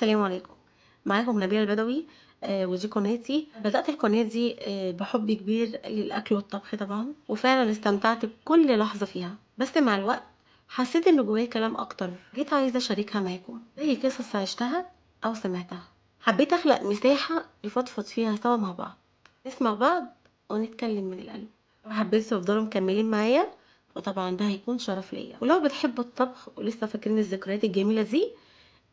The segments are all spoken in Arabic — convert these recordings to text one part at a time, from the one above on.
السلام عليكم. معاكم نبيلة البدوي. ودي قناتي. بدأت القناة دي بحب كبير للأكل والطبخ طبعا، وفعلا استمتعت بكل لحظة فيها. بس مع الوقت حسيت إن جوايا كلام أكتر، جيت عايزة أشاركها معاكم زي قصص عشتها أو سمعتها. حبيت أخلق مساحة نفضفض فيها سوا مع بعض، نسمع بعض ونتكلم من القلب. لو حبيت تفضلوا مكملين معايا وطبعا ده هيكون شرف ليا. ولو بتحبوا الطبخ ولسه فاكرين الذكريات الجميلة دي،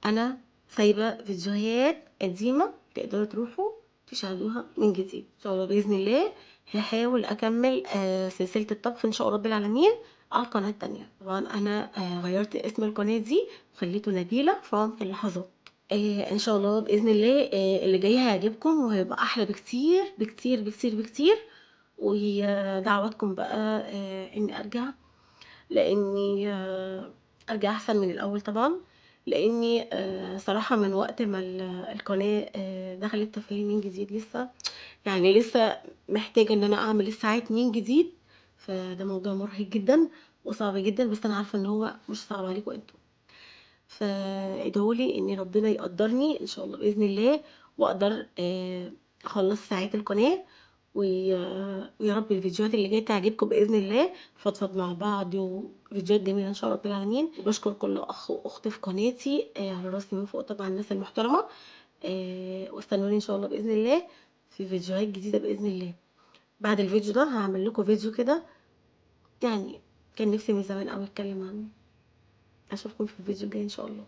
انا سايبه فيديوهات قديمه تقدروا تروحوا تشاهدوها من جديد ان شاء الله باذن الله. هحاول اكمل سلسله الطبخ ان شاء الله رب العالمين على القناه التانية. طبعا انا غيرت اسم القناه دي وخليته نبيله في عمق اللحظات. ان شاء الله باذن الله اللي جاي هيعجبكم وهيبقى احلى بكتير بكتير بكتير بكتير. ودعواتكم بقى اني ارجع، لاني ارجع احسن من الاول طبعا. لاني صراحة من وقت ما القناة دخلت تفعيل من جديد لسه، يعني لسه محتاجة ان انا اعمل الساعات من جديد. فده موضوع مرهق جدا وصعب جدا، بس انا عارفة ان هو مش صعب عليكم انتوا. فادعولي ان ربنا يقدرني ان شاء الله باذن الله، واقدر اخلص ساعات القناه. ويا رب الفيديوهات اللي جايه تعجبكم باذن الله، فضفض مع بعض وفيديوهات جميله ان شاء الله رب العالمين. بشكر كل اخ واخت في قناتي على راسي من فوق طبعا الناس المحترمه. واستنوني ان شاء الله باذن الله في فيديوهات جديده باذن الله. بعد الفيديو ده هعمل لكم فيديو كده، يعني كان نفسي من زمان قوي اتكلم عنه. اشوفكم في الفيديو الجاي ان شاء الله.